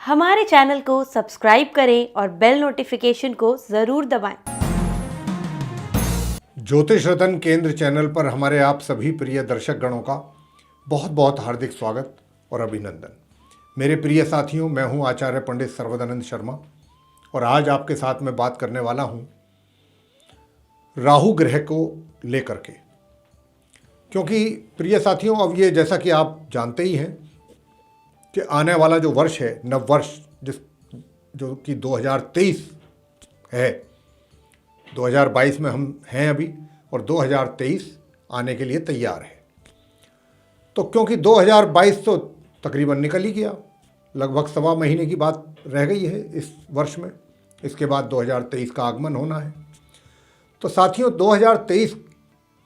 हमारे चैनल को सब्सक्राइब करें और बेल नोटिफिकेशन को ज़रूर दबाएं। ज्योतिष रतन केंद्र चैनल पर हमारे आप सभी प्रिय दर्शक गणों का बहुत बहुत हार्दिक स्वागत और अभिनंदन। मेरे प्रिय साथियों, मैं हूं आचार्य पंडित सर्वदानंद शर्मा और आज आपके साथ मैं बात करने वाला हूं राहु ग्रह को लेकर के। क्योंकि प्रिय साथियों, अब ये जैसा कि आप जानते ही हैं कि आने वाला जो वर्ष है, नव वर्ष, जो कि 2023 है, 2022 में हम हैं अभी और 2023 आने के लिए तैयार है। तो क्योंकि 2022 तो तकरीबन निकल ही गया, लगभग सवा महीने की बात रह गई है इस वर्ष में। इसके बाद 2023 का आगमन होना है। तो साथियों, 2023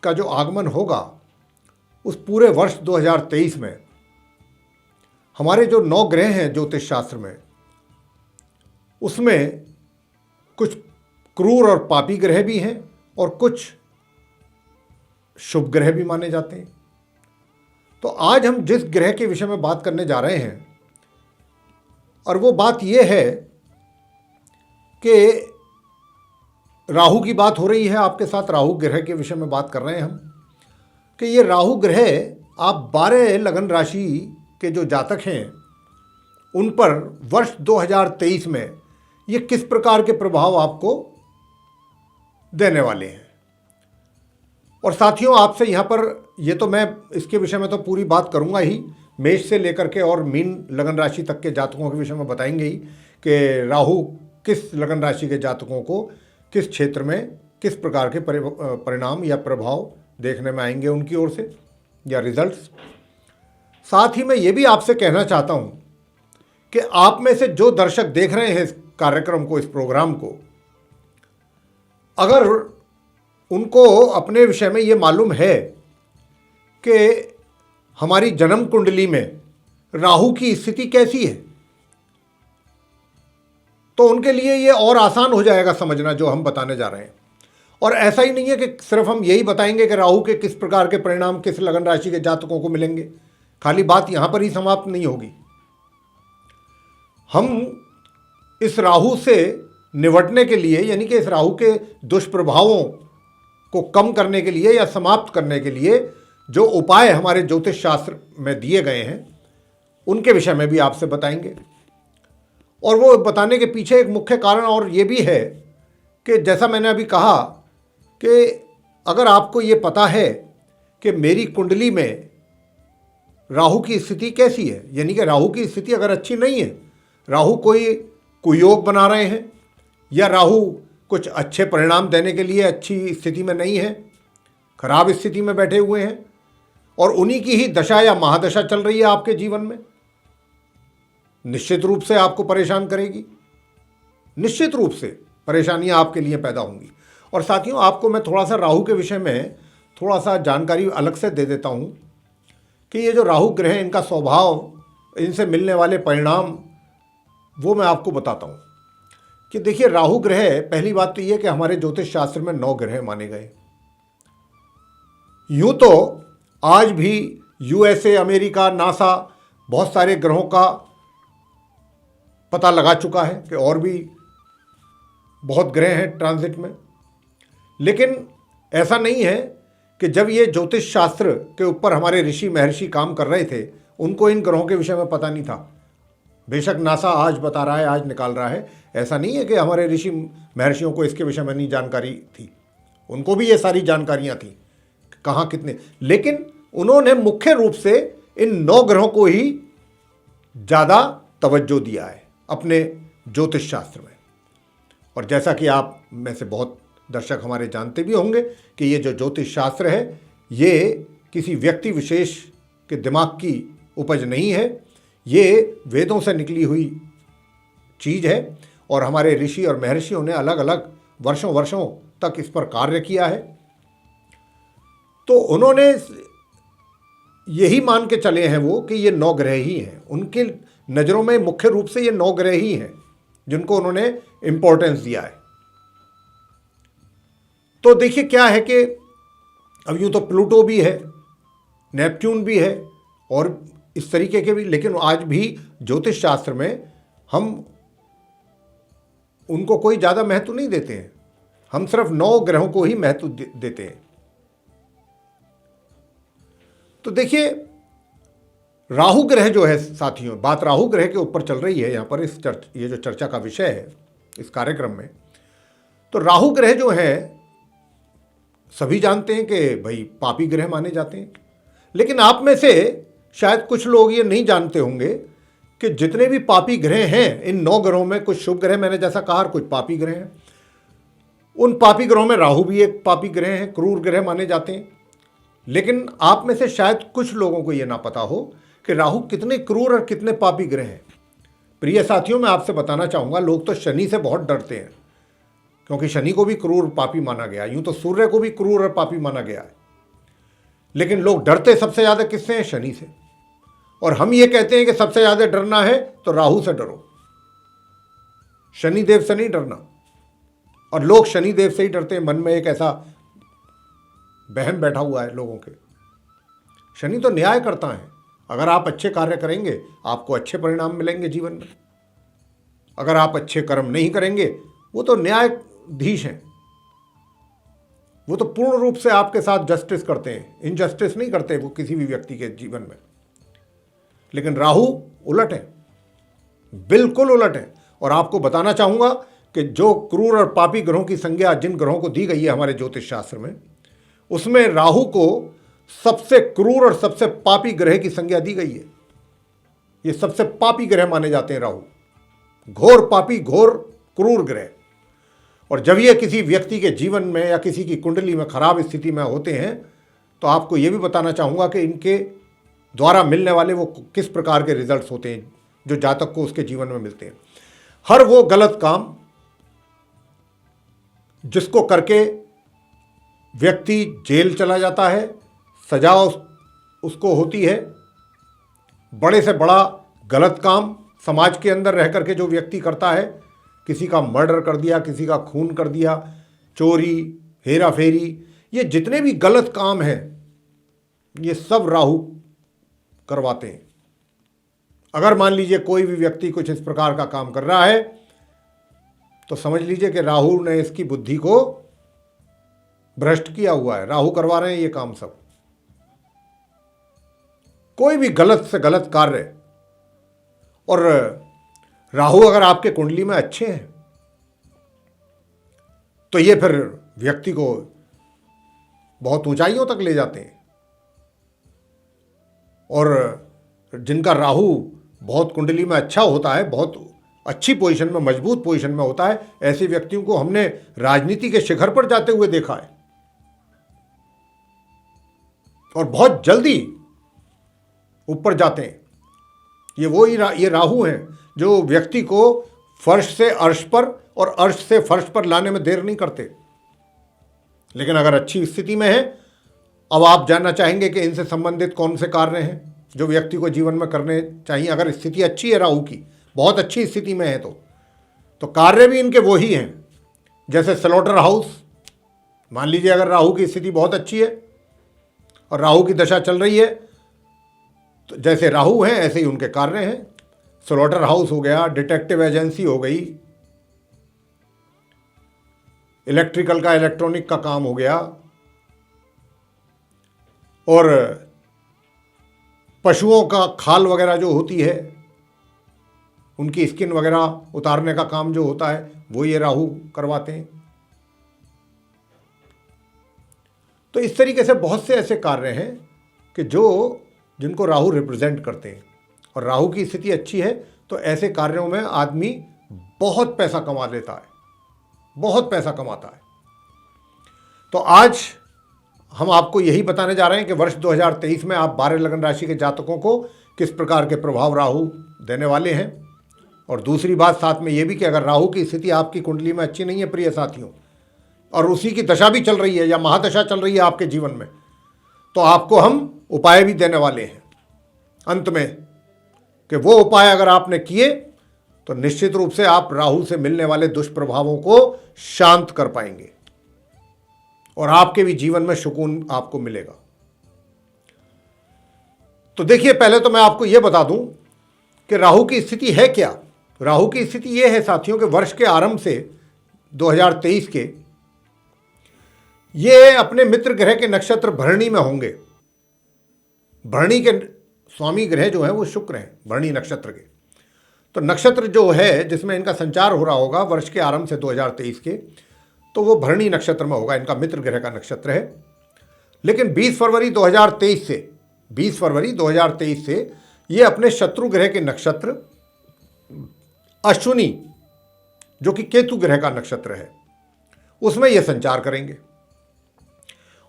का जो आगमन होगा, उस पूरे वर्ष 2023 में हमारे जो 9 ग्रह हैं ज्योतिष शास्त्र में, उसमें कुछ क्रूर और पापी ग्रह भी हैं और कुछ शुभ ग्रह भी माने जाते हैं। तो आज हम जिस ग्रह के विषय में बात करने जा रहे हैं, और वो बात यह है कि राहु की बात हो रही है, आपके साथ राहु ग्रह के विषय में बात कर रहे हैं हम, कि ये राहु ग्रह आप 12 लगन राशि के जो जातक हैं उन पर वर्ष 2023 में ये किस प्रकार के प्रभाव आपको देने वाले हैं। और साथियों, आपसे यहाँ पर ये तो मैं इसके विषय में तो पूरी बात करूँगा ही, मेष से लेकर के और मीन लगन राशि तक के जातकों के विषय में बताएंगे ही कि राहु किस लगन राशि के जातकों को किस क्षेत्र में किस प्रकार के परिणाम या प्रभाव देखने में आएंगे उनकी ओर से या रिजल्ट्स। साथ ही मैं ये भी आपसे कहना चाहता हूँ कि आप में से जो दर्शक देख रहे हैं इस कार्यक्रम को, इस प्रोग्राम को, अगर उनको अपने विषय में ये मालूम है कि हमारी जन्म कुंडली में राहु की स्थिति कैसी है, तो उनके लिए ये और आसान हो जाएगा समझना जो हम बताने जा रहे हैं। और ऐसा ही नहीं है कि सिर्फ हम यही बताएंगे कि राहु के किस प्रकार के परिणाम किस लगन राशि के जातकों को मिलेंगे, खाली बात यहां पर ही समाप्त नहीं होगी। हम इस राहु से निपटने के लिए, यानी कि इस राहु के दुष्प्रभावों को कम करने के लिए या समाप्त करने के लिए जो उपाय हमारे ज्योतिष शास्त्र में दिए गए हैं, उनके विषय में भी आपसे बताएंगे। और वो बताने के पीछे एक मुख्य कारण और ये भी है कि जैसा मैंने अभी कहा कि अगर आपको ये पता है कि मेरी कुंडली में राहु की स्थिति कैसी है, यानी कि राहु की स्थिति अगर अच्छी नहीं है, राहु कोई कुयोग बना रहे हैं या राहु कुछ अच्छे परिणाम देने के लिए अच्छी स्थिति में नहीं है, खराब स्थिति में बैठे हुए हैं और उन्हीं की ही दशा या महादशा चल रही है आपके जीवन में, निश्चित रूप से आपको परेशान करेगी, निश्चित रूप से परेशानियां आपके लिए पैदा होंगी। और साथियों, आपको मैं थोड़ा सा राहु के विषय में थोड़ा सा जानकारी अलग से दे देता हूं कि ये जो राहु ग्रह हैं, इनका स्वभाव, इनसे मिलने वाले परिणाम, वो मैं आपको बताता हूँ। कि देखिए, राहु ग्रह, पहली बात तो ये कि हमारे ज्योतिष शास्त्र में 9 ग्रह माने गए। यूं तो आज भी यूएसए, अमेरिका, नासा बहुत सारे ग्रहों का पता लगा चुका है कि और भी बहुत ग्रह हैं ट्रांजिट में, लेकिन ऐसा नहीं है कि जब ये ज्योतिष शास्त्र के ऊपर हमारे ऋषि महर्षि काम कर रहे थे, उनको इन ग्रहों के विषय में पता नहीं था। बेशक नासा आज बता रहा है, आज निकाल रहा है, ऐसा नहीं है कि हमारे ऋषि महर्षियों को इसके विषय में नहीं जानकारी थी, उनको भी ये सारी जानकारियां थी कहाँ कितने, लेकिन उन्होंने मुख्य रूप से इन 9 ग्रहों को ही ज़्यादा तवज्जो दिया है अपने ज्योतिष शास्त्र में। और जैसा कि आप में से बहुत दर्शक हमारे जानते भी होंगे कि ये जो ज्योतिष शास्त्र है, ये किसी व्यक्ति विशेष के दिमाग की उपज नहीं है, ये वेदों से निकली हुई चीज़ है और हमारे ऋषि और महर्षियों ने अलग अलग वर्षों वर्षों तक इस पर कार्य किया है। तो उन्होंने यही मान के चले हैं वो कि ये 9 ग्रह ही हैं, उनके नज़रों में मुख्य रूप से ये 9 ग्रह ही हैं जिनको उन्होंने इंपॉर्टेंस दिया है। तो देखिए क्या है कि अब यूँ तो प्लूटो भी है, नेपच्यून भी है और इस तरीके के भी, लेकिन आज भी ज्योतिष शास्त्र में हम उनको कोई ज़्यादा महत्व नहीं देते हैं। हम सिर्फ 9 ग्रहों को ही महत्व देते हैं। तो देखिए, राहु ग्रह जो है साथियों, बात राहु ग्रह के ऊपर चल रही है यहाँ पर ये जो चर्चा का विषय है इस कार्यक्रम में। तो राहु ग्रह जो है सभी जानते हैं कि भाई पापी ग्रह माने जाते हैं, लेकिन आप में से शायद कुछ लोग ये नहीं जानते होंगे कि जितने भी पापी ग्रह हैं, इन 9 ग्रहों में कुछ शुभ ग्रह मैंने जैसा कहा, कुछ पापी ग्रह हैं। उन पापी ग्रहों में राहु भी एक पापी ग्रह है, क्रूर ग्रह माने जाते हैं। लेकिन आप में से शायद कुछ लोगों को यह ना पता हो कि राहु कितने क्रूर और कितने पापी ग्रह हैं। प्रिय साथियों, मैं आपसे बताना चाहूँगा, लोग तो शनि से बहुत डरते हैं क्योंकि शनि को भी क्रूर पापी माना गया, यूं तो सूर्य को भी क्रूर और पापी माना गया है, लेकिन लोग डरते सबसे ज़्यादा किससे हैं? शनि से। और हम ये कहते हैं कि सबसे ज़्यादा डरना है तो राहु से डरो, शनिदेव से नहीं डरना। और लोग शनिदेव से ही डरते हैं। मन में एक ऐसा वहम बैठा हुआ है लोगों के। शनि तो न्याय करता है। अगर आप अच्छे कार्य करेंगे आपको अच्छे परिणाम मिलेंगे जीवन में। अगर आप अच्छे कर्म नहीं करेंगे, वो तो न्यायाधीश हैं, वो तो पूर्ण रूप से आपके साथ जस्टिस करते हैं, इनजस्टिस नहीं करते वो किसी भी व्यक्ति के जीवन में। लेकिन राहु उलट है, बिल्कुल उलट है। और आपको बताना चाहूंगा कि जो क्रूर और पापी ग्रहों की संज्ञा जिन ग्रहों को दी गई है हमारे ज्योतिष शास्त्र में, उसमें राहु को सबसे क्रूर और सबसे पापी ग्रह की संज्ञा दी गई है। ये सबसे पापी ग्रह माने जाते हैं राहु, घोर पापी, घोर क्रूर ग्रह। और जब ये किसी व्यक्ति के जीवन में या किसी की कुंडली में खराब स्थिति में होते हैं तो आपको ये भी बताना चाहूँगा कि इनके द्वारा मिलने वाले वो किस प्रकार के रिजल्ट्स होते हैं जो जातक को उसके जीवन में मिलते हैं। हर वो गलत काम जिसको करके व्यक्ति जेल चला जाता है, सजा उसको होती है, बड़े से बड़ा गलत काम समाज के अंदर रह करके जो व्यक्ति करता है, किसी का मर्डर कर दिया, किसी का खून कर दिया, चोरी, हेरा फेरी, ये जितने भी गलत काम हैं ये सब राहु करवाते हैं। अगर मान लीजिए कोई भी व्यक्ति कुछ इस प्रकार का काम कर रहा है तो समझ लीजिए कि राहु ने इसकी बुद्धि को भ्रष्ट किया हुआ है। राहु करवा रहे हैं ये काम सब। कोई भी गलत से गलत कार्य, और राहु अगर आपके कुंडली में अच्छे हैं तो ये फिर व्यक्ति को बहुत ऊंचाइयों तक ले जाते हैं। और जिनका राहु बहुत कुंडली में अच्छा होता है, बहुत अच्छी पोजीशन में, मजबूत पोजीशन में होता है, ऐसे व्यक्तियों को हमने राजनीति के शिखर पर जाते हुए देखा है और बहुत जल्दी ऊपर जाते हैं। ये राहु हैं जो व्यक्ति को फर्श से अर्श पर और अर्श से फर्श पर लाने में देर नहीं करते। लेकिन अगर अच्छी स्थिति में है, अब आप जानना चाहेंगे कि इनसे संबंधित कौन से कार्य हैं जो व्यक्ति को जीवन में करने चाहिए। अगर स्थिति अच्छी है राहु की, बहुत अच्छी स्थिति में है तो कार्य भी इनके वो ही हैं। जैसे स्लॉटर हाउस, मान लीजिए अगर राहु की स्थिति बहुत अच्छी है और राहु की दशा चल रही है तो जैसे राहु हैं ऐसे ही उनके कार्य हैं। स्लॉटर हाउस हो गया, डिटेक्टिव एजेंसी हो गई, इलेक्ट्रिकल का, इलेक्ट्रॉनिक का काम हो गया, और पशुओं का खाल वगैरह जो होती है, उनकी स्किन वगैरह उतारने का काम जो होता है वो ये राहु करवाते हैं। तो इस तरीके से बहुत से ऐसे कार्य हैं कि जिनको राहु रिप्रेजेंट करते हैं। और राहु की स्थिति अच्छी है तो ऐसे कार्यों में आदमी बहुत पैसा कमा लेता है, बहुत पैसा कमाता है। तो आज हम आपको यही बताने जा रहे हैं कि वर्ष 2023 में आप 12 लगन राशि के जातकों को किस प्रकार के प्रभाव राहु देने वाले हैं। और दूसरी बात साथ में ये भी कि अगर राहु की स्थिति आपकी कुंडली में अच्छी नहीं है प्रिय साथियों, और उसी की दशा भी चल रही है या महादशा चल रही है आपके जीवन में, तो आपको हम उपाय भी देने वाले हैं अंत में, कि वो उपाय अगर आपने किए तो निश्चित रूप से आप राहु से मिलने वाले दुष्प्रभावों को शांत कर पाएंगे और आपके भी जीवन में सुकून आपको मिलेगा। तो देखिए, पहले तो मैं आपको यह बता दूं कि राहु की स्थिति है क्या। राहु की स्थिति ये है साथियों कि वर्ष के आरंभ से 2023 के ये अपने मित्र ग्रह के नक्षत्र भरणी में होंगे। भरणी के स्वामी ग्रह जो है वो शुक्र हैं, भरणी नक्षत्र के। तो नक्षत्र जो है जिसमें इनका संचार हो रहा होगा वर्ष के आरंभ से 2023 के, तो वो भरणी नक्षत्र में होगा, इनका मित्र ग्रह का नक्षत्र है। लेकिन 20 फरवरी 2023 से ये अपने शत्रु ग्रह के नक्षत्र अश्विनी, जो कि केतु ग्रह का नक्षत्र है, उसमें ये संचार करेंगे।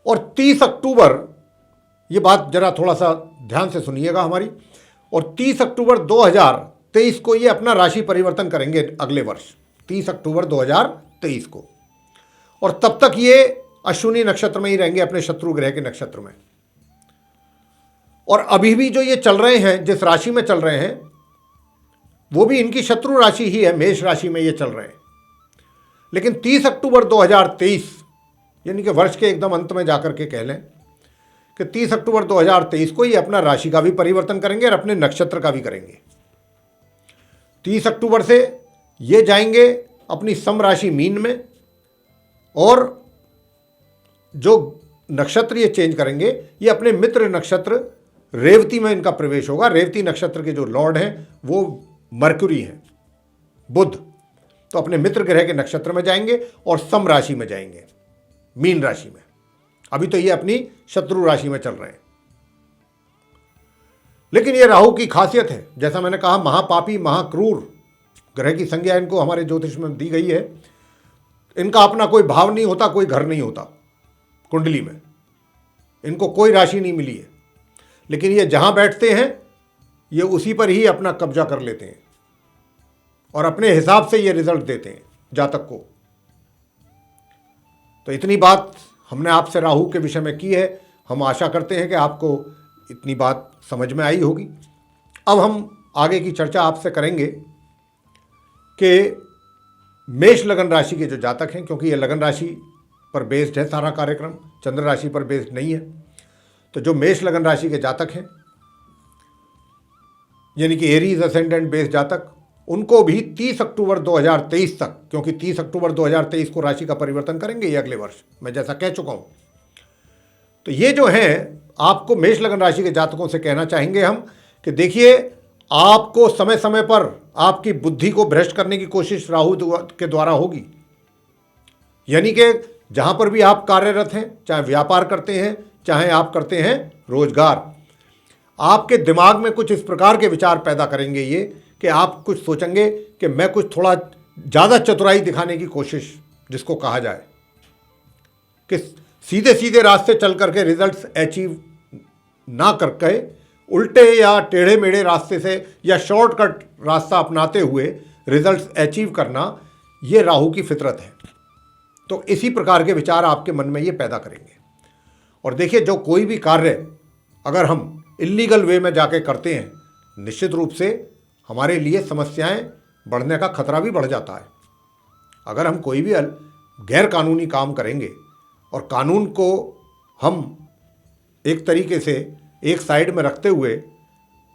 और 30 अक्टूबर, ये बात जरा थोड़ा सा ध्यान से सुनिएगा हमारी, और 30 अक्टूबर 2023 को ये अपना राशि परिवर्तन करेंगे अगले वर्ष 30 अक्टूबर 2023 को। और तब तक ये अश्विनी नक्षत्र में ही रहेंगे, अपने शत्रु ग्रह के नक्षत्र में। और अभी भी जो ये चल रहे हैं, जिस राशि में चल रहे हैं, वो भी इनकी शत्रु राशि ही है, मेष राशि में ये चल रहे हैं। लेकिन 30 अक्टूबर 2023 यानी कि वर्ष के एकदम अंत में जाकर के कह लें कि 30 अक्टूबर 2023 को ये अपना राशि का भी परिवर्तन करेंगे और अपने नक्षत्र का भी करेंगे। 30 अक्टूबर से ये जाएंगे अपनी सम राशि मीन में, और जो नक्षत्र ये चेंज करेंगे ये अपने मित्र नक्षत्र रेवती में इनका प्रवेश होगा। रेवती नक्षत्र के जो लॉर्ड हैं वो मरकुरी हैं, बुध। तो अपने मित्र ग्रह के नक्षत्र में जाएंगे और सम राशि में जाएंगे, मीन राशि में। अभी तो ये अपनी शत्रु राशि में चल रहे हैं। लेकिन ये राहु की खासियत है, जैसा मैंने कहा, महापापी महाक्रूर ग्रह की संज्ञा इनको हमारे ज्योतिष में दी गई है। इनका अपना कोई भाव नहीं होता, कोई घर नहीं होता कुंडली में, इनको कोई राशि नहीं मिली है। लेकिन ये जहां बैठते हैं ये उसी पर ही अपना कब्जा कर लेते हैं और अपने हिसाब से ये रिजल्ट देते हैं जातक को। तो इतनी बात हमने आपसे राहु के विषय में की है। हम आशा करते हैं कि आपको इतनी बात समझ में आई होगी। अब हम आगे की चर्चा आपसे करेंगे कि मेष लगन राशि के जो जातक हैं, क्योंकि ये लगन राशि पर बेस्ड है सारा कार्यक्रम, चंद्र राशि पर बेस्ड नहीं है। तो जो मेष लगन राशि के जातक हैं, यानी कि एरीज असेंडेंट बेस्ड जातक, उनको भी 30 अक्टूबर 2023 तक, क्योंकि 30 अक्टूबर 2023 को राशि का परिवर्तन करेंगे ये अगले वर्ष, मैं जैसा कह चुका हूं। तो ये जो है, आपको मेष लगन राशि के जातकों से कहना चाहेंगे हम कि देखिए, आपको समय समय पर आपकी बुद्धि को भ्रष्ट करने की कोशिश राहु के द्वारा होगी। यानी कि जहां पर भी आप कार्यरत हैं, चाहे व्यापार करते हैं, चाहे आप करते हैं रोजगार, आपके दिमाग में कुछ इस प्रकार के विचार पैदा करेंगे ये कि आप कुछ सोचेंगे कि मैं कुछ थोड़ा ज़्यादा चतुराई दिखाने की कोशिश, जिसको कहा जाए कि सीधे सीधे रास्ते चल करके रिजल्ट्स अचीव ना करके उल्टे या टेढ़े मेढ़े रास्ते से या शॉर्टकट रास्ता अपनाते हुए रिजल्ट्स अचीव करना, ये राहु की फितरत है। तो इसी प्रकार के विचार आपके मन में ये पैदा करेंगे। और देखिए, जो कोई भी कार्य अगर हम इल्लीगल वे में जाके करते हैं, निश्चित रूप से हमारे लिए समस्याएं बढ़ने का खतरा भी बढ़ जाता है। अगर हम कोई भी गैर कानूनी काम करेंगे और कानून को हम एक तरीके से एक साइड में रखते हुए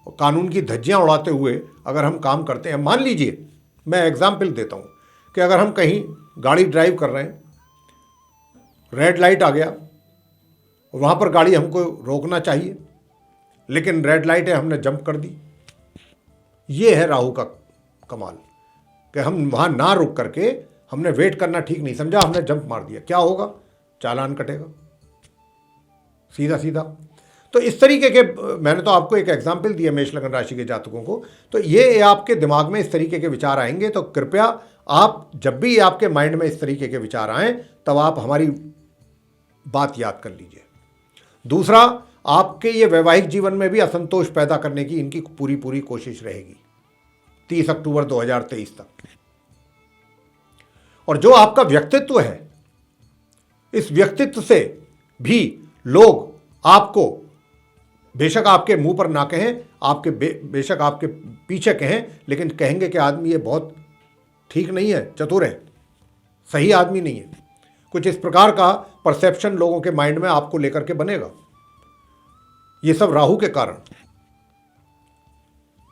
और कानून की धज्जियां उड़ाते हुए अगर हम काम करते हैं, मान लीजिए, मैं एग्जाम्पल देता हूं कि अगर हम कहीं गाड़ी ड्राइव कर रहे हैं, रेड लाइट आ गया, वहाँ पर गाड़ी हमको रोकना चाहिए, लेकिन रेड लाइट है, हमने जंप कर दी। ये है राहु का कमाल कि हम वहाँ ना रुक करके हमने वेट करना ठीक नहीं समझा, हमने जंप मार दिया। क्या होगा? चालान कटेगा सीधा सीधा। तो इस तरीके के, मैंने तो आपको एक एग्जाम्पल दिया मेष लगन राशि के जातकों को। तो ये आपके दिमाग में इस तरीके के विचार आएंगे, तो कृपया आप जब भी आपके माइंड में इस तरीके के विचार आएँ, तब आप हमारी बात याद कर लीजिए। दूसरा, आपके ये वैवाहिक जीवन में भी असंतोष पैदा करने की इनकी पूरी पूरी कोशिश रहेगी 30 अक्टूबर 2023 तक। और जो आपका व्यक्तित्व है, इस व्यक्तित्व से भी लोग आपको, बेशक आपके मुंह पर ना कहें, आपके बेशक आपके पीछे कहें, लेकिन कहेंगे कि आदमी ये बहुत ठीक नहीं है, चतुर है, सही आदमी नहीं है। कुछ इस प्रकार का परसेप्शन लोगों के माइंड में आपको लेकर के बनेगा। ये सब राहु के कारण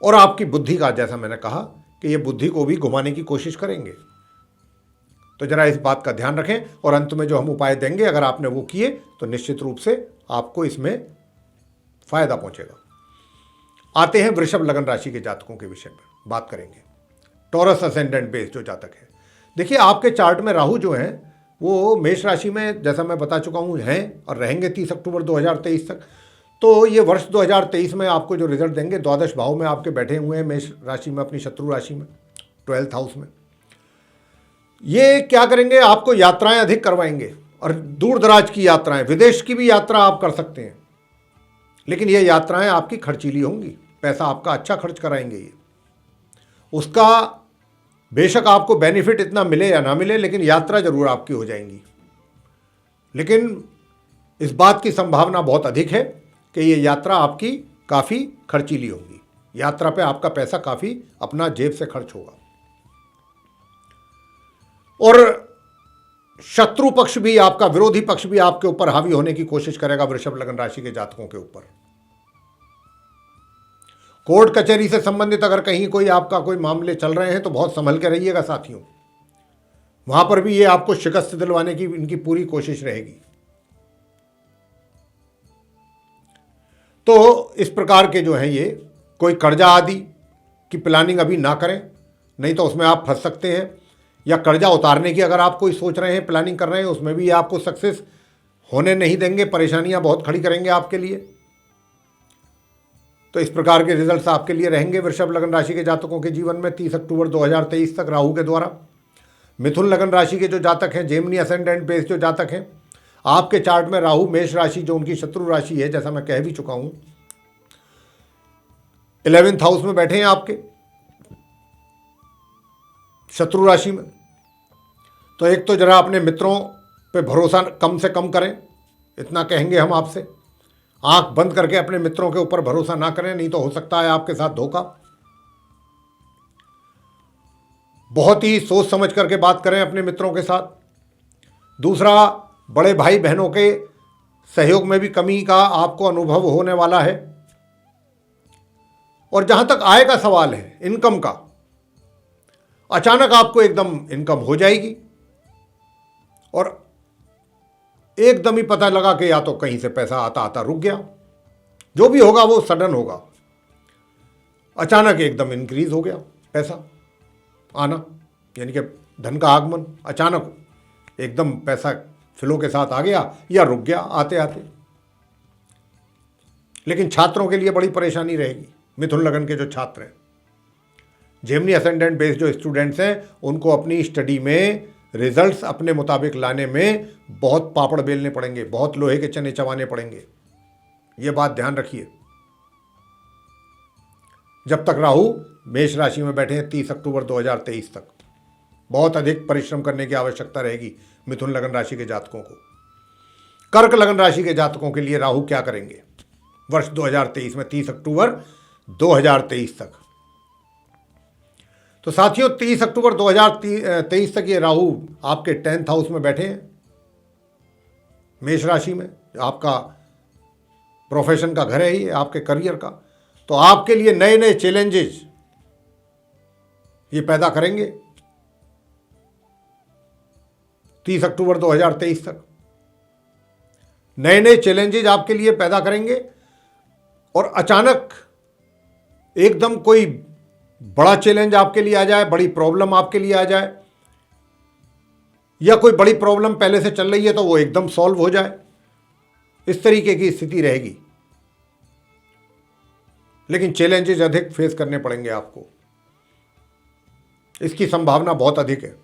और आपकी बुद्धि का, जैसा मैंने कहा कि ये बुद्धि को भी घुमाने की कोशिश करेंगे। तो जरा इस बात का ध्यान रखें, और अंत में जो हम उपाय देंगे अगर आपने वो किए तो निश्चित रूप से आपको इसमें फायदा पहुंचेगा। आते हैं वृषभ लगन राशि के जातकों के विषय में बात करेंगे। टॉरस असेंडेंट बेस जो जातक है, देखिए आपके चार्ट में राहु जो है वो मेष राशि में, जैसा मैं बता चुका हूँ, हैं और रहेंगे 30 अक्टूबर 2023 तक। तो ये वर्ष 2023 में आपको जो रिजल्ट देंगे, द्वादश भाव में आपके बैठे हुए हैं मेष राशि में, अपनी शत्रु राशि में, 12th हाउस में। ये क्या करेंगे, आपको यात्राएं अधिक करवाएंगे, और दूर दराज की यात्राएं, विदेश की भी यात्रा आप कर सकते हैं, लेकिन ये यात्राएं आपकी खर्चीली होंगी, पैसा आपका अच्छा खर्च कराएंगे ये। उसका बेशक आपको बेनिफिट इतना मिले या ना मिले, लेकिन यात्रा जरूर आपकी हो जाएंगी। लेकिन इस बात की संभावना बहुत अधिक है कि ये यात्रा आपकी काफ़ी खर्चीली होगी, यात्रा पे आपका पैसा काफ़ी अपना जेब से खर्च होगा। और शत्रु पक्ष भी, आपका विरोधी पक्ष भी आपके ऊपर हावी होने की कोशिश करेगा वृषभ लगन राशि के जातकों के ऊपर। कोर्ट कचहरी से संबंधित अगर कहीं कोई आपका कोई मामले चल रहे हैं तो बहुत संभल के रहिएगा साथियों, वहां पर भी ये आपको शिकस्त दिलवाने की इनकी पूरी कोशिश रहेगी। तो इस प्रकार के जो हैं ये, कोई कर्जा आदि की प्लानिंग अभी ना करें, नहीं तो उसमें आप फंस सकते हैं। या कर्जा उतारने की अगर आप कोई सोच रहे हैं, प्लानिंग कर रहे हैं, उसमें भी आपको सक्सेस होने नहीं देंगे, परेशानियां बहुत खड़ी करेंगे आपके लिए। तो इस प्रकार के रिजल्ट्स आपके लिए रहेंगे वृषभ लगन राशि के जातकों के जीवन में 30 अक्टूबर 2023 तक राहु के द्वारा। मिथुन लगन राशि के जो जातक हैं, जेमिनी असेंडेंट बेस जो जातक हैं, आपके चार्ट में राहु मेष राशि जो उनकी शत्रु राशि है, जैसा मैं कह भी चुका हूं, 11th हाउस में बैठे हैं आपके शत्रु राशि में। तो एक तो जरा अपने मित्रों पे भरोसा कम से कम करें, इतना कहेंगे हम आपसे। आंख बंद करके अपने मित्रों के ऊपर भरोसा ना करें, नहीं तो हो सकता है आपके साथ धोखा। बहुत ही सोच समझ करके बात करें अपने मित्रों के साथ। दूसरा, बड़े भाई बहनों के सहयोग में भी कमी का आपको अनुभव होने वाला है। और जहां तक आय का सवाल है, इनकम का, अचानक आपको एकदम इनकम हो जाएगी और एकदम ही पता लगा कि या तो कहीं से पैसा आता आता रुक गया। जो भी होगा वो सडन होगा, अचानक एकदम इंक्रीज हो गया पैसा आना, यानी कि धन का आगमन अचानक एकदम पैसा फ्लो के साथ आ गया या रुक गया आते आते। लेकिन छात्रों के लिए बड़ी परेशानी रहेगी। मिथुन लगन के जो छात्र हैं, जेमिनी असेंडेंट बेस्ड जो स्टूडेंट्स हैं, उनको अपनी स्टडी में रिजल्ट्स अपने मुताबिक लाने में बहुत पापड़ बेलने पड़ेंगे, बहुत लोहे के चने चबाने पड़ेंगे। ये बात ध्यान रखिए। जब तक राहु मेष राशि में बैठे हैं 30 अक्टूबर 2023 तक, बहुत अधिक परिश्रम करने की आवश्यकता रहेगी मिथुन लगन राशि के जातकों को। कर्क लगन राशि के जातकों के लिए राहु क्या करेंगे वर्ष 2023 में, 30 अक्टूबर 2023 तक? तो साथियों, 30 अक्टूबर 2023 तक ये राहु आपके 10th हाउस में बैठे हैं मेष राशि में। आपका प्रोफेशन का घर है ये, आपके करियर का। तो आपके लिए नए नए चैलेंजेस ये पैदा करेंगे 30 अक्टूबर 2023 तक। नए नए चैलेंजेस आपके लिए पैदा करेंगे और अचानक एकदम कोई बड़ा चैलेंज आपके लिए आ जाए, बड़ी प्रॉब्लम आपके लिए आ जाए, या कोई बड़ी प्रॉब्लम पहले से चल रही है तो वो एकदम सॉल्व हो जाए, इस तरीके की स्थिति रहेगी। लेकिन चैलेंजेस अधिक फेस करने पड़ेंगे आपको, इसकी संभावना बहुत अधिक है।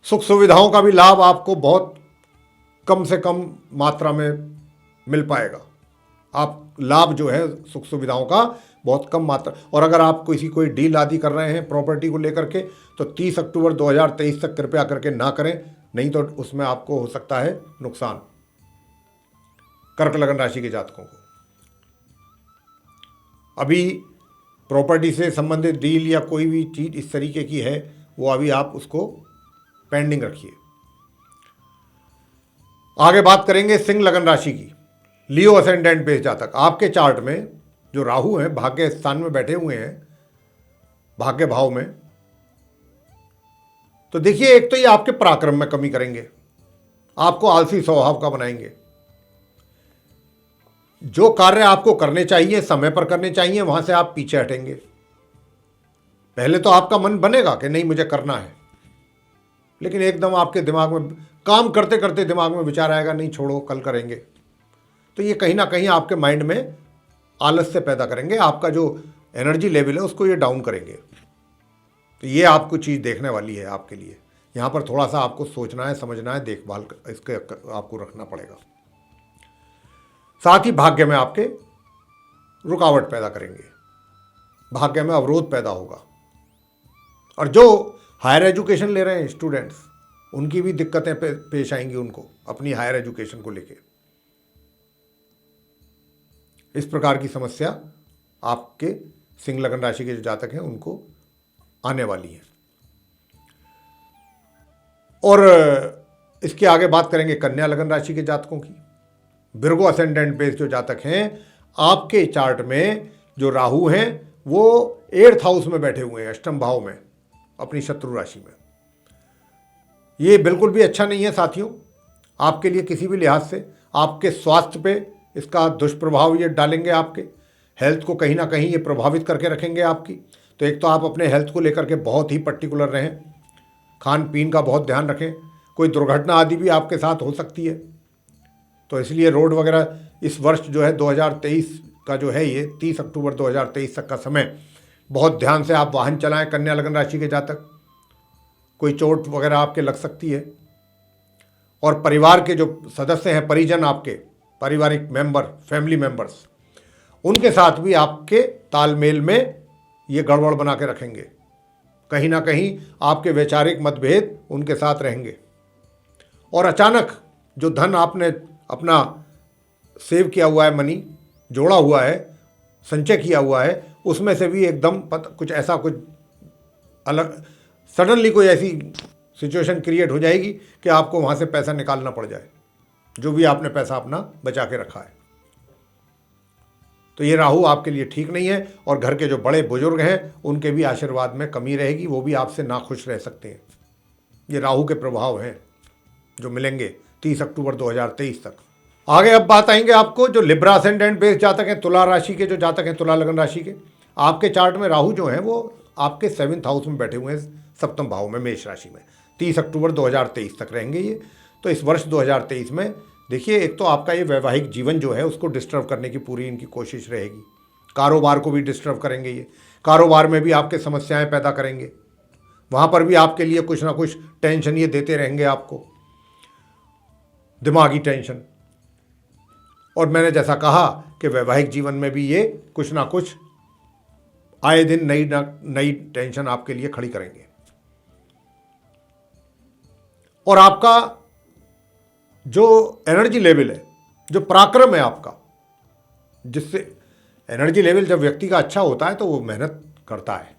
सुख सुविधाओं का भी लाभ आपको बहुत कम से कम मात्रा में मिल पाएगा। आप लाभ जो है सुख सुविधाओं का बहुत कम मात्रा, और अगर आप कोई डील आदि कर रहे हैं प्रॉपर्टी को लेकर के, तो 30 अक्टूबर 2023 तक कृपया करके ना करें, नहीं तो उसमें आपको हो सकता है नुकसान। कर्क लगन राशि के जातकों को अभी प्रॉपर्टी से संबंधित डील या कोई भी चीज़ इस तरीके की है, वो अभी आप उसको पेंडिंग रखिए। आगे बात करेंगे सिंह लगन राशि की। लियो असेंडेंट बेस जातक, आपके चार्ट में जो राहु हैं भाग्य स्थान में बैठे हुए हैं, भाग्य भाव में, तो देखिए एक तो ये आपके पराक्रम में कमी करेंगे, आपको आलसी स्वभाव का बनाएंगे। जो कार्य आपको करने चाहिए, समय पर करने चाहिए, वहां से आप पीछे हटेंगे। पहले तो आपका मन बनेगा कि नहीं मुझे करना है, लेकिन एकदम आपके दिमाग में काम करते करते दिमाग में विचार आएगा नहीं छोड़ो कल करेंगे। तो ये कहीं ना कहीं आपके माइंड में आलस्य पैदा करेंगे, आपका जो एनर्जी लेवल है उसको ये डाउन करेंगे। तो ये आपको चीज़ देखने वाली है आपके लिए। यहाँ पर थोड़ा सा आपको सोचना है, समझना है, देखभाल इसके आपको रखना पड़ेगा। साथ ही भाग्य में आपके रुकावट पैदा करेंगे, भाग्य में अवरोध पैदा होगा। और जो हायर एजुकेशन ले रहे हैं स्टूडेंट्स, उनकी भी दिक्कतें पेश आएंगी उनको अपनी हायर एजुकेशन को लेके। इस प्रकार की समस्या आपके सिंह लगन राशि के जो जातक हैं उनको आने वाली है। और इसके आगे बात करेंगे कन्या लगन राशि के जातकों की। विर्गो असेंडेंट बेस जो जातक हैं, आपके चार्ट में जो राहु हैं वो 8th हाउस में बैठे हुए हैं, अष्टम भाव में, अपनी शत्रु राशि में। ये बिल्कुल भी अच्छा नहीं है साथियों आपके लिए किसी भी लिहाज से। आपके स्वास्थ्य पे इसका दुष्प्रभाव ये डालेंगे, आपके हेल्थ को कहीं ना कहीं ये प्रभावित करके रखेंगे आपकी। तो एक तो आप अपने हेल्थ को लेकर के बहुत ही पर्टिकुलर रहें, खान पीन का बहुत ध्यान रखें। कोई दुर्घटना आदि भी आपके साथ हो सकती है, तो इसलिए रोड वगैरह इस वर्ष जो है 2023 का जो है ये 30 अक्टूबर 2023 तक का समय, बहुत ध्यान से आप वाहन चलाएं कन्या लगन राशि के जातक। कोई चोट वगैरह आपके लग सकती है। और परिवार के जो सदस्य हैं, परिजन आपके, पारिवारिक मेंबर, फैमिली मेंबर्स, उनके साथ भी आपके तालमेल में ये गड़बड़ बना के रखेंगे। कहीं ना कहीं आपके वैचारिक मतभेद उनके साथ रहेंगे। और अचानक जो धन आपने अपना सेव किया हुआ है, मनी जोड़ा हुआ है, संचय किया हुआ है, उसमें से भी एकदम कुछ ऐसा कुछ अलग सडनली कोई ऐसी सिचुएशन क्रिएट हो जाएगी कि आपको वहाँ से पैसा निकालना पड़ जाए, जो भी आपने पैसा अपना बचा के रखा है। तो ये राहु आपके लिए ठीक नहीं है। और घर के जो बड़े बुजुर्ग हैं उनके भी आशीर्वाद में कमी रहेगी, वो भी आपसे नाखुश रह सकते हैं। ये राहु के प्रभाव हैं जो मिलेंगे 30 अक्टूबर 2023 तक। आगे अब बात आएंगे आपको जो लिब्रा असेंडेंट बेस जातक हैं, तुला राशि के जो जातक हैं, तुला लगन राशि के। आपके चार्ट में राहु जो हैं वो आपके 7th हाउस में बैठे हुए हैं, 7th भाव में, मेष राशि में। 30 अक्टूबर 2023 तक रहेंगे ये। तो इस वर्ष 2023 में देखिए, एक तो आपका ये वैवाहिक जीवन जो है उसको डिस्टर्ब करने की पूरी इनकी कोशिश रहेगी। कारोबार को भी डिस्टर्ब करेंगे ये, कारोबार में भी आपके समस्याएं पैदा करेंगे। वहाँ पर भी आपके लिए कुछ ना कुछ टेंशन ये देते रहेंगे आपको, दिमागी टेंशन। और मैंने जैसा कहा कि वैवाहिक जीवन में भी ये कुछ ना कुछ आए दिन नई टेंशन आपके लिए खड़ी करेंगे। और आपका जो एनर्जी लेवल है, जो पराक्रम है आपका, जिससे एनर्जी लेवल जब व्यक्ति का अच्छा होता है तो वो मेहनत करता है,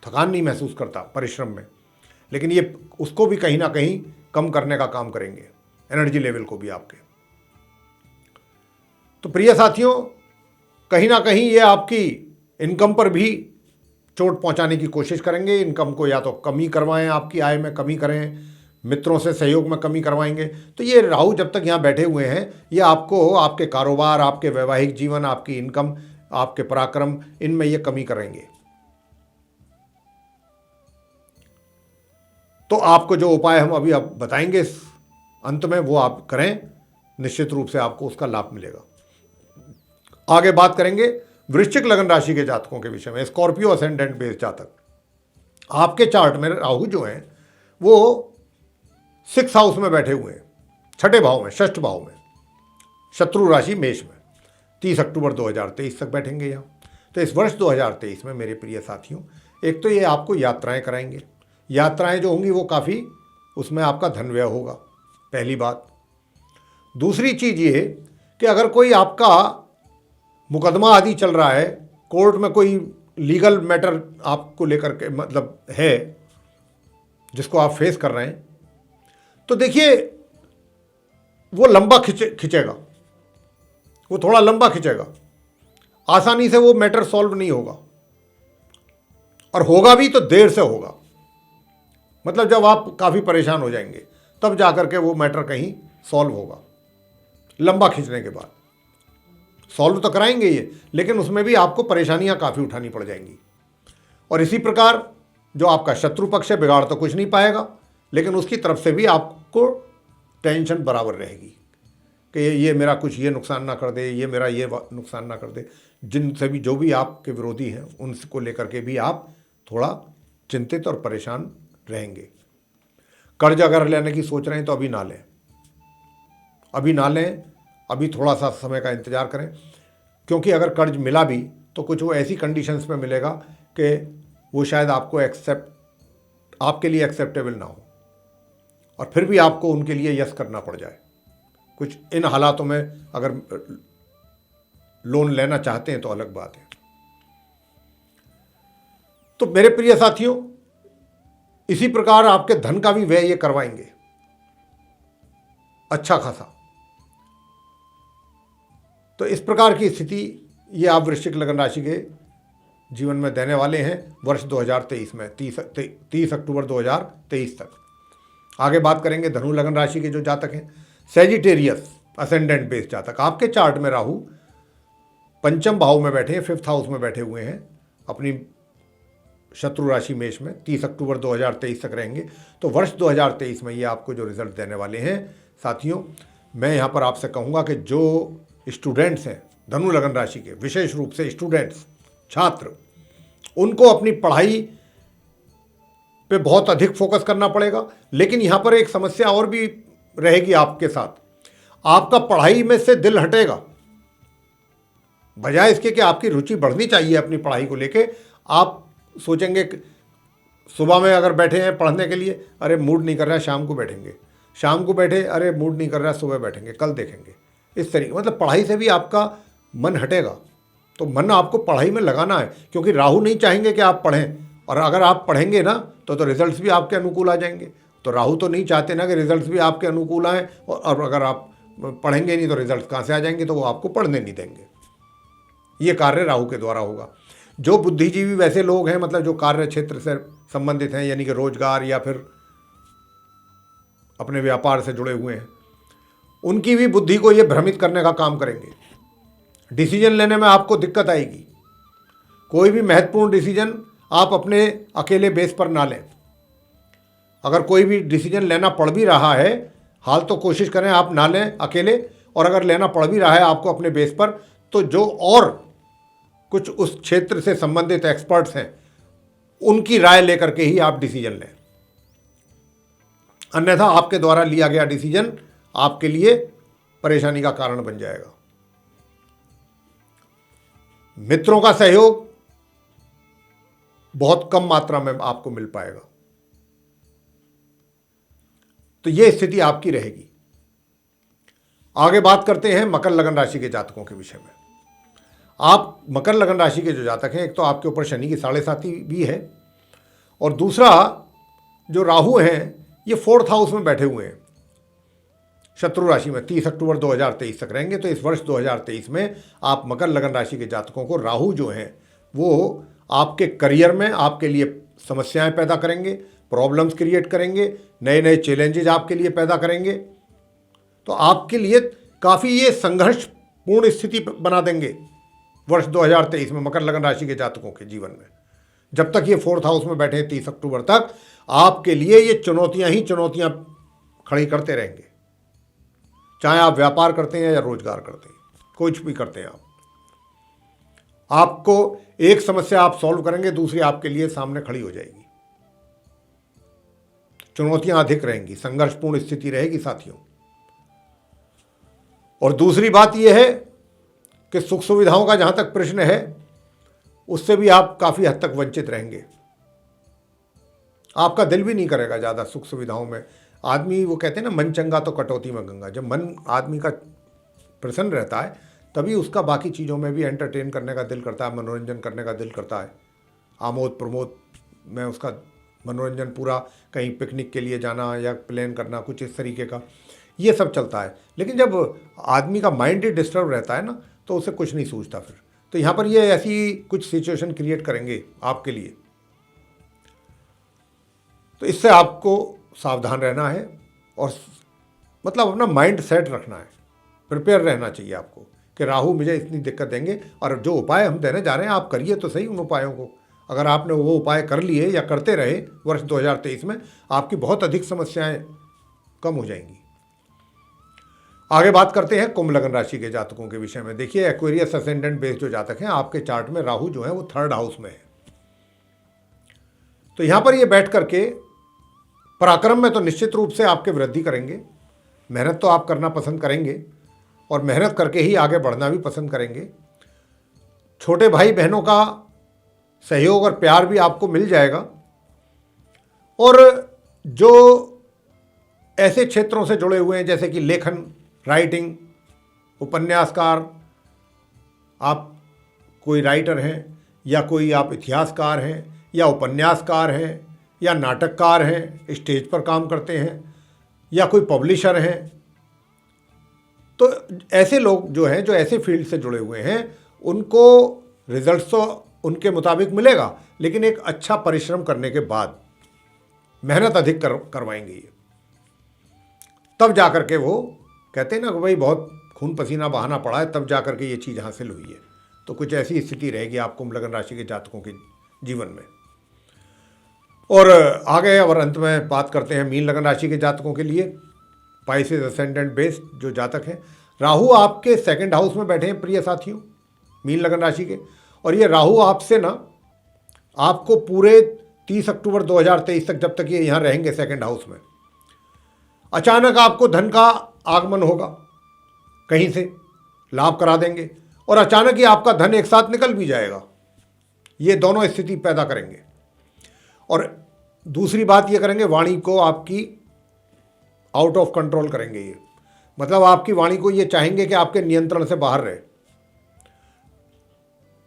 थकान नहीं महसूस करता परिश्रम में, लेकिन ये उसको भी कहीं ना कहीं कम करने का काम करेंगे, एनर्जी लेवल को भी आपके। तो प्रिय साथियों, कहीं ना कहीं ये आपकी इनकम पर भी चोट पहुंचाने की कोशिश करेंगे। इनकम को या तो कमी करवाएं, आपकी आय में कमी करें, मित्रों से सहयोग में कमी करवाएंगे। तो ये राहु जब तक यहाँ बैठे हुए हैं, ये आपको आपके कारोबार, आपके वैवाहिक जीवन, आपकी इनकम, आपके पराक्रम, इनमें ये कमी करेंगे। तो आपको जो उपाय हम अभी अब बताएंगे इस अंत में, वो आप करें, निश्चित रूप से आपको उसका लाभ मिलेगा। आगे बात करेंगे वृश्चिक लगन राशि के जातकों के विषय में। स्कॉर्पियो असेंडेंट बेस जातक, आपके चार्ट में राहु जो हैं वो 6th हाउस में बैठे हुए हैं, 6ठे भाव में, 6th भाव में, शत्रु राशि मेष में। 30 अक्टूबर 2023 तक बैठेंगे यहाँ। तो इस वर्ष 2023 में मेरे प्रिय साथियों, एक तो ये आपको यात्राएं कराएंगे। यात्राएं जो होंगी वो काफ़ी, उसमें आपका धन व्यय होगा, पहली बात। दूसरी चीज़ ये कि अगर कोई आपका मुकदमा आदि चल रहा है, कोर्ट में कोई लीगल मैटर आपको लेकर के मतलब है जिसको आप फेस कर रहे हैं, तो देखिए वो लंबा खिंचेगा, वो थोड़ा लंबा खिंचेगा, आसानी से वो मैटर सॉल्व नहीं होगा। और होगा भी तो देर से होगा। मतलब जब आप काफ़ी परेशान हो जाएंगे तब जाकर के वो मैटर कहीं सॉल्व होगा। लंबा खींचने के बाद सॉल्व तो कराएंगे ये, लेकिन उसमें भी आपको परेशानियां काफ़ी उठानी पड़ जाएंगी। और इसी प्रकार जो आपका शत्रु पक्ष है, बिगाड़ तो कुछ नहीं पाएगा, लेकिन उसकी तरफ से भी आपको टेंशन बराबर रहेगी कि ये मेरा कुछ ये नुकसान ना कर दे, ये मेरा ये नुकसान ना कर दे। जिनसे भी जो भी आपके विरोधी हैं उनको लेकर के भी आप थोड़ा चिंतित और परेशान रहेंगे। कर्ज अगर लेने की सोच रहे हैं तो अभी ना लें, अभी ना लें, अभी थोड़ा सा समय का इंतज़ार करें, क्योंकि अगर कर्ज मिला भी तो कुछ वो ऐसी कंडीशंस में मिलेगा कि वो शायद आपके लिए एक्सेप्टेबल ना हो, और फिर भी आपको उनके लिए यस करना पड़ जाए। कुछ इन हालातों में अगर लोन लेना चाहते हैं तो अलग बात है। तो मेरे प्रिय साथियों, इसी प्रकार आपके धन का भी व्यय ये करवाएंगे अच्छा खासा। तो इस प्रकार की स्थिति ये आप वृश्चिक लगन राशि के जीवन में देने वाले हैं वर्ष 2023 में, 30 अक्टूबर 2023 तक। आगे बात करेंगे धनु लगन राशि के जो जातक हैं। सेजिटेरियस असेंडेंट बेस जातक, आपके चार्ट में राहु पंचम भाव में बैठे हैं, 5th हाउस में बैठे हुए हैं अपनी शत्रु राशि मेष में। 30 अक्टूबर 2023 तक रहेंगे। तो वर्ष 2023 में ये आपको जो रिजल्ट देने वाले हैं साथियों, मैं यहाँ पर आपसे कहूँगा कि जो स्टूडेंट्स हैं धनु लगन राशि के, विशेष रूप से स्टूडेंट्स, छात्र, उनको अपनी पढ़ाई पे बहुत अधिक फोकस करना पड़ेगा। लेकिन यहाँ पर एक समस्या और भी रहेगी आपके साथ, आपका पढ़ाई में से दिल हटेगा। बजाय इसके कि आपकी रुचि बढ़नी चाहिए अपनी पढ़ाई को लेके, आप सोचेंगे सुबह में अगर बैठे हैं पढ़ने के लिए, अरे मूड नहीं कर रहा है शाम को बैठेंगे, शाम को बैठे, अरे मूड नहीं कर रहा है सुबह बैठेंगे, कल देखेंगे। इस तरीके मतलब पढ़ाई से भी आपका मन हटेगा। तो मन आपको पढ़ाई में लगाना है, क्योंकि राहु नहीं चाहेंगे कि आप पढ़ें, और अगर आप पढ़ेंगे ना तो रिजल्ट्स भी आपके अनुकूल आ जाएंगे। तो राहु तो नहीं चाहते ना कि रिजल्ट्स भी आपके अनुकूल आएँ, और अगर आप पढ़ेंगे नहीं तो रिजल्ट्स कहाँ से आ जाएंगे, तो वो आपको पढ़ने नहीं देंगे। ये कार्य राहु के द्वारा होगा। जो बुद्धिजीवी वैसे लोग हैं, मतलब जो कार्य क्षेत्र से संबंधित हैं, यानी कि रोजगार या फिर अपने व्यापार से जुड़े हुए हैं, उनकी भी बुद्धि को ये भ्रमित करने का काम करेंगे। डिसीजन लेने में आपको दिक्कत आएगी। कोई भी महत्वपूर्ण डिसीजन आप अपने अकेले बेस पर ना लें। अगर कोई भी डिसीजन लेना पड़ भी रहा है, हाल तो कोशिश करें आप ना लें अकेले, और अगर लेना पड़ भी रहा है आपको अपने बेस पर, तो जो और कुछ उस क्षेत्र से संबंधित एक्सपर्ट्स हैं उनकी राय लेकर के ही आप डिसीजन लें। अन्यथा आपके द्वारा लिया गया डिसीजन आपके लिए परेशानी का कारण बन जाएगा। मित्रों का सहयोग बहुत कम मात्रा में आपको मिल पाएगा। तो यह स्थिति आपकी रहेगी। आगे बात करते हैं मकर लगन राशि के जातकों के विषय में। आप मकर लगन राशि के जो जातक हैं, एक तो आपके ऊपर शनि की 7.5 भी है, और दूसरा जो राहु हैं ये 4th हाउस में बैठे हुए हैं शत्रु राशि में। 30 अक्टूबर 2023 तक रहेंगे। तो इस वर्ष 2023 में आप मकर लगन राशि के जातकों को राहु जो हैं वो आपके करियर में आपके लिए समस्याएं पैदा करेंगे, प्रॉब्लम्स क्रिएट करेंगे, नए नए चैलेंजेज आपके लिए पैदा करेंगे। तो आपके लिए काफ़ी ये संघर्षपूर्ण स्थिति बना देंगे वर्ष 2023 में मकर लगन राशि के जातकों के जीवन में। जब तक ये 4th हाउस में बैठे हैं 30 अक्टूबर तक, आपके लिए ये चुनौतियां ही चुनौतियां खड़ी करते रहेंगे। चाहे आप व्यापार करते हैं या रोजगार करते हैं, कुछ भी करते हैं आपको एक समस्या आप सॉल्व करेंगे, दूसरी आपके लिए सामने खड़ी हो जाएगी। चुनौतियां अधिक रहेंगी, संघर्षपूर्ण स्थिति रहेगी साथियों। और दूसरी बात यह है कि सुख सुविधाओं का जहां तक प्रश्न है, उससे भी आप काफ़ी हद तक वंचित रहेंगे। आपका दिल भी नहीं करेगा ज़्यादा सुख सुविधाओं में। आदमी, वो कहते हैं ना, मन चंगा तो कटौती में गंगा। जब मन आदमी का प्रसन्न रहता है तभी उसका बाकी चीज़ों में भी एंटरटेन करने का दिल करता है, मनोरंजन करने का दिल करता है। आमोद प्रमोद में उसका मनोरंजन पूरा, कहीं पिकनिक के लिए जाना या प्लान करना, कुछ इस तरीके का, ये सब चलता है। लेकिन जब आदमी का माइंड ही डिस्टर्ब रहता है ना, तो उसे कुछ नहीं सूझता फिर। तो यहाँ पर ये ऐसी कुछ सिचुएशन क्रिएट करेंगे आपके लिए तो इससे आपको सावधान रहना है और मतलब अपना माइंड सेट रखना है, प्रिपेयर रहना चाहिए आपको कि राहु मुझे इतनी दिक्कत देंगे, और जो उपाय हम देने जा रहे हैं आप करिए तो सही उन उपायों को। अगर आपने वो उपाय कर लिए या करते रहे वर्ष 2023 में, आपकी बहुत अधिक समस्याएं कम हो जाएंगी। आगे बात करते हैं कुंभ लग्न राशि के जातकों के विषय में। देखिए, एक्वेरियस असेंडेंट बेस जो जातक हैं, आपके चार्ट में राहु जो है वो 3rd हाउस में है। तो यहां पर ये बैठ करके पराक्रम में तो निश्चित रूप से आपके वृद्धि करेंगे, मेहनत तो आप करना पसंद करेंगे और मेहनत करके ही आगे बढ़ना भी पसंद करेंगे। छोटे भाई बहनों का सहयोग और प्यार भी आपको मिल जाएगा, और जो ऐसे क्षेत्रों से जुड़े हुए हैं जैसे कि लेखन, राइटिंग, उपन्यासकार, आप कोई राइटर हैं या कोई आप इतिहासकार हैं या उपन्यासकार हैं या नाटककार हैं, स्टेज पर काम करते हैं या कोई पब्लिशर हैं, तो ऐसे लोग जो हैं, जो ऐसे फील्ड से जुड़े हुए हैं, उनको रिजल्ट्स तो उनके मुताबिक मिलेगा, लेकिन एक अच्छा परिश्रम करने के बाद मेहनत अधिक करवाएंगे ये, तब जाकर के वो कहते हैं ना कि भाई बहुत खून पसीना बहाना पड़ा है, तब जाकर के ये चीज़ हासिल हुई है। तो कुछ ऐसी स्थिति रहेगी आप कुंभ लग्न राशि के जातकों के जीवन में। और आगे और अंत में बात करते हैं मीन लग्न राशि के जातकों के लिए। पाइसेस असेंडेंट बेस्ड जो जातक हैं, राहु आपके 2nd हाउस में बैठे हैं प्रिय साथियों, मीन लग्न राशि के। और ये राहु आपसे ना आपको पूरे 30 अक्टूबर 2023 तक, जब तक ये यहाँ रहेंगे 2nd हाउस में, अचानक आपको धन का आगमन होगा, कहीं से लाभ करा देंगे, और अचानक ही आपका धन एक साथ निकल भी जाएगा। ये दोनों स्थिति पैदा करेंगे। और दूसरी बात ये करेंगे, वाणी को आपकी आउट ऑफ कंट्रोल करेंगे ये, मतलब आपकी वाणी को ये चाहेंगे कि आपके नियंत्रण से बाहर रहे।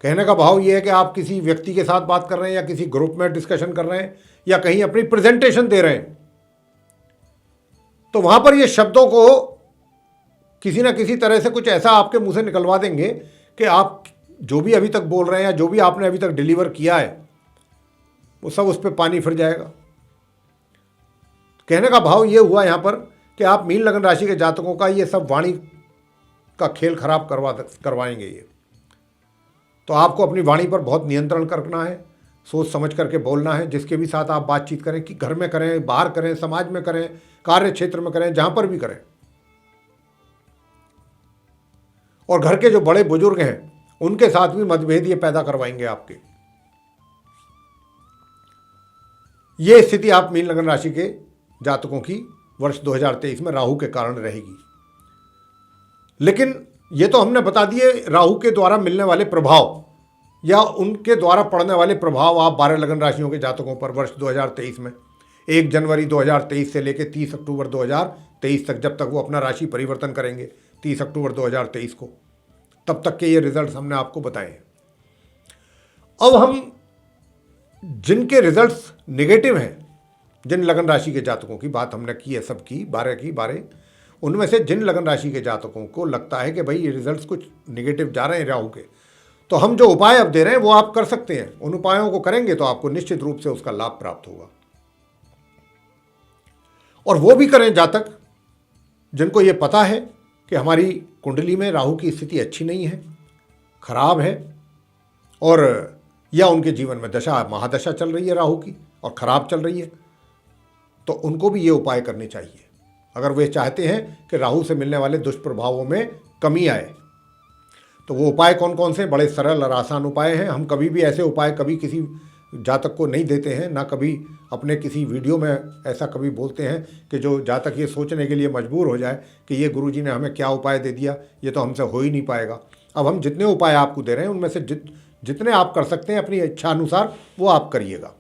कहने का भाव ये है कि आप किसी व्यक्ति के साथ बात कर रहे हैं या किसी ग्रुप में डिस्कशन कर रहे हैं या कहीं अपनी प्रेजेंटेशन दे रहे हैं, तो वहां पर ये शब्दों को किसी ना किसी तरह से कुछ ऐसा आपके मुंह से निकलवा देंगे कि आप जो भी अभी तक बोल रहे हैं या जो भी आपने अभी तक डिलीवर किया है वो सब उस पर पानी फिर जाएगा। कहने का भाव ये हुआ यहाँ पर कि आप मीन लग्न राशि के जातकों का ये सब वाणी का खेल खराब करवाएंगे ये। तो आपको अपनी वाणी पर बहुत नियंत्रण करना है, सोच समझ करके बोलना है। जिसके भी साथ आप बातचीत करें, कि घर में करें, बाहर करें, समाज में करें, कार्य क्षेत्र में करें, जहां पर भी करें। और घर के जो बड़े बुजुर्ग हैं उनके साथ भी मतभेद ये पैदा करवाएंगे आपके। ये स्थिति आप मीन लग्न राशि के जातकों की वर्ष 2023 में राहु के कारण रहेगी। लेकिन ये तो हमने बता दिए राहु के द्वारा मिलने वाले प्रभाव या उनके द्वारा पड़ने वाले प्रभाव आप 12 लग्न राशियों के जातकों पर वर्ष 2023 में 1 जनवरी 2023 से लेकर 30 अक्टूबर 2023 तक, जब तक वो अपना राशि परिवर्तन करेंगे 30 अक्टूबर 2023 को, तब तक के ये रिजल्ट्स हमने आपको बताए हैं। अब हम जिनके रिजल्ट्स नेगेटिव हैं, जिन लगन राशि के जातकों की बात हमने की है, सबकी 12 की 12, उनमें से जिन लगन राशि के जातकों को लगता है कि भाई ये रिजल्ट्स कुछ नेगेटिव जा रहे हैं राहु के, तो हम जो उपाय अब दे रहे हैं वो आप कर सकते हैं। उन उपायों को करेंगे तो आपको निश्चित रूप से उसका लाभ प्राप्त होगा। और वो भी करें जातक जिनको ये पता है कि हमारी कुंडली में राहु की स्थिति अच्छी नहीं है, खराब है, और या उनके जीवन में दशा महादशा चल रही है राहु की और खराब चल रही है, तो उनको भी ये उपाय करने चाहिए अगर वे चाहते हैं कि राहु से मिलने वाले दुष्प्रभावों में कमी आए। तो वो उपाय कौन कौन से? बड़े सरल और आसान उपाय हैं। हम कभी भी ऐसे उपाय कभी किसी जातक को नहीं देते हैं, ना कभी अपने किसी वीडियो में ऐसा कभी बोलते हैं कि जो जातक ये सोचने के लिए मजबूर हो जाए कि ये गुरुजी ने हमें क्या उपाय दे दिया, ये तो हमसे हो ही नहीं पाएगा। अब हम जितने उपाय आपको दे रहे हैं उनमें से जितने आप कर सकते हैं अपनी इच्छा अनुसार वो आप करिएगा।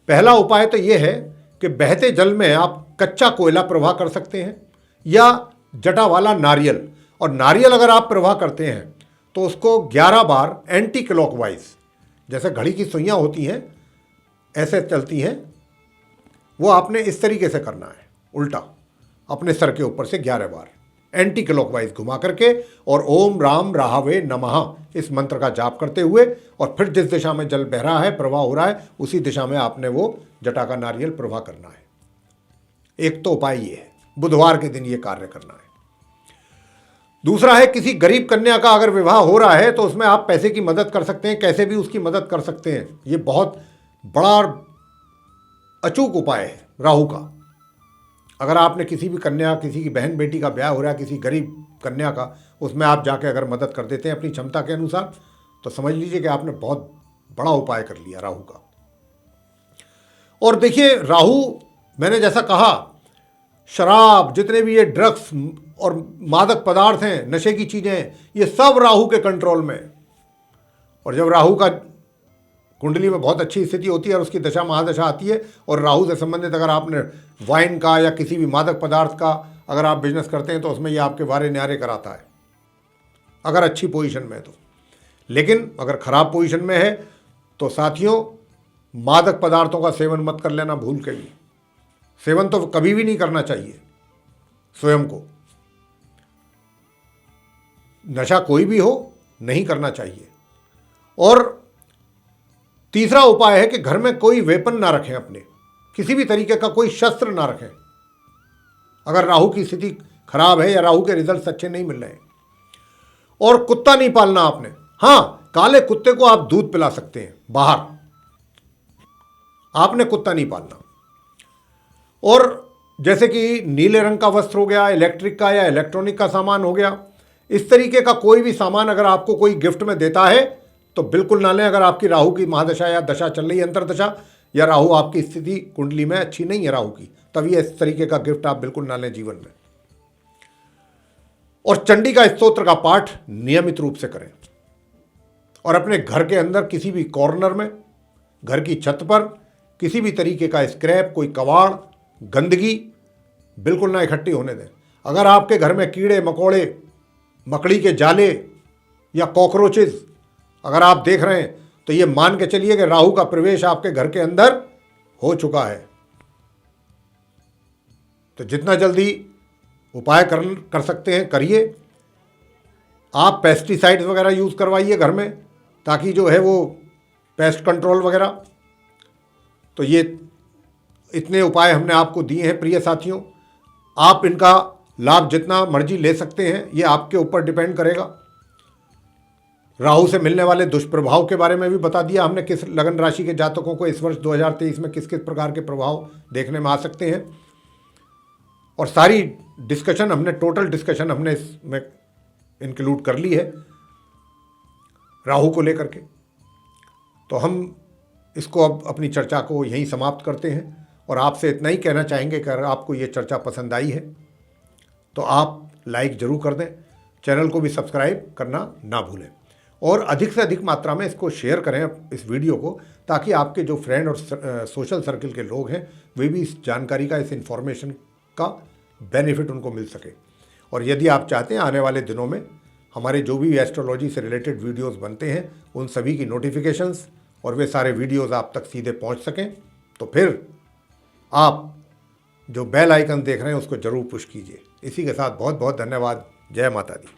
पहला उपाय तो ये है कि बहते जल में आप कच्चा कोयला प्रवाह कर सकते हैं या जटा वाला नारियल। और नारियल अगर आप प्रवाह करते हैं तो उसको 11 बार एंटी क्लॉकवाइज, जैसे घड़ी की सुइयाँ होती हैं ऐसे चलती हैं, वो आपने इस तरीके से करना है, उल्टा अपने सर के ऊपर से 11 बार एंटी क्लॉकवाइज घुमा करके, और ओम राम राहवे नमः इस मंत्र का जाप करते हुए, और फिर जिस दिशा में जल बह रहा है, प्रवाह हो रहा है, उसी दिशा में आपने वो जटा का नारियल प्रवाह करना है। एक तो उपाय ये है, बुधवार के दिन ये कार्य करना है। दूसरा है, किसी गरीब कन्या का अगर विवाह हो रहा है तो उसमें आप पैसे की मदद कर सकते हैं, कैसे भी उसकी मदद कर सकते हैं। ये बहुत बड़ा और अचूक उपाय है राहु का। अगर आपने किसी भी कन्या, किसी की बहन बेटी का ब्याह हो रहा है, किसी गरीब कन्या का, उसमें आप जाके अगर मदद कर देते हैं अपनी क्षमता के अनुसार, तो समझ लीजिए कि आपने बहुत बड़ा उपाय कर लिया राहु का। और देखिए, राहु, मैंने जैसा कहा, शराब, जितने भी ये ड्रग्स और मादक पदार्थ हैं, नशे की चीज़ें हैं, ये सब राहु के कंट्रोल में है। और जब राहु का कुंडली में बहुत अच्छी स्थिति होती है और उसकी दशा महादशा आती है, और राहु से संबंधित अगर आपने वाइन का या किसी भी मादक पदार्थ का अगर आप बिजनेस करते हैं, तो उसमें ये आपके वारे न्यारे कराता है, अगर अच्छी पोजीशन में है तो। लेकिन अगर खराब पोजीशन में है तो साथियों, मादक पदार्थों का सेवन मत कर लेना भूल के भी। सेवन तो कभी भी नहीं करना चाहिए स्वयं को। नशा कोई भी हो, नहीं करना चाहिए। और तीसरा उपाय है कि घर में कोई वेपन ना रखें, अपने किसी भी तरीके का कोई शस्त्र ना रखें अगर राहु की स्थिति खराब है या राहु के रिजल्ट अच्छे नहीं मिल रहे हैं। और कुत्ता नहीं पालना आपने। हाँ, काले कुत्ते को आप दूध पिला सकते हैं बाहर, आपने कुत्ता नहीं पालना। और जैसे कि नीले रंग का वस्त्र हो गया, इलेक्ट्रिक का या इलेक्ट्रॉनिक का सामान हो गया, इस तरीके का कोई भी सामान अगर आपको कोई गिफ्ट में देता है तो बिल्कुल ना लें। अगर आपकी राहु की महादशा या दशा चल रही है, अंतरदशा, या राहु आपकी स्थिति कुंडली में अच्छी नहीं है राहु की, तब ये इस तरीके का गिफ्ट आप बिल्कुल ना लें जीवन में। और चंडी का स्तोत्र का पाठ नियमित रूप से करें। और अपने घर के अंदर किसी भी कॉर्नर में, घर की छत पर किसी भी तरीके का स्क्रैप, कोई कबाड़, गंदगी बिल्कुल ना इकट्ठी होने दें। अगर आपके घर में कीड़े मकोड़े, मकड़ी के जाले या कॉकरोचेस अगर आप देख रहे हैं, तो ये मान के चलिए कि राहु का प्रवेश आपके घर के अंदर हो चुका है। तो जितना जल्दी उपाय कर सकते हैं करिए। आप पेस्टिसाइड्स वगैरह यूज़ करवाइए घर में, ताकि जो है वो पेस्ट कंट्रोल वगैरह। तो ये इतने उपाय हमने आपको दिए हैं प्रिय साथियों। आप इनका लाभ जितना मर्जी ले सकते हैं, ये आपके ऊपर डिपेंड करेगा। राहु से मिलने वाले दुष्प्रभाव के बारे में भी बता दिया हमने, किस लगन राशि के जातकों को इस वर्ष 2023 में किस किस प्रकार के प्रभाव देखने में आ सकते हैं। और सारी डिस्कशन हमने, टोटल डिस्कशन हमने इसमें इंक्लूड कर ली है राहु को लेकर के। तो हम इसको अब अपनी चर्चा को यहीं समाप्त करते हैं। और आपसे इतना ही कहना चाहेंगे कि अगर आपको ये चर्चा पसंद आई है तो आप लाइक ज़रूर कर दें, चैनल को भी सब्सक्राइब करना ना भूलें, और अधिक से अधिक मात्रा में इसको शेयर करें इस वीडियो को, ताकि आपके जो फ्रेंड और सोशल सर्कल के लोग हैं वे भी इस जानकारी का, इस इन्फॉर्मेशन का बेनिफिट उनको मिल सके। और यदि आप चाहते हैं आने वाले दिनों में हमारे जो भी एस्ट्रोलॉजी से रिलेटेड वीडियोस बनते हैं उन सभी की नोटिफिकेशंस और वे सारे वीडियोस आप तक सीधे पहुंच सकें, तो फिर आप जो बेल आइकन देख रहे हैं उसको ज़रूर पुश कीजिए। इसी के साथ बहुत बहुत धन्यवाद। जय माता दी।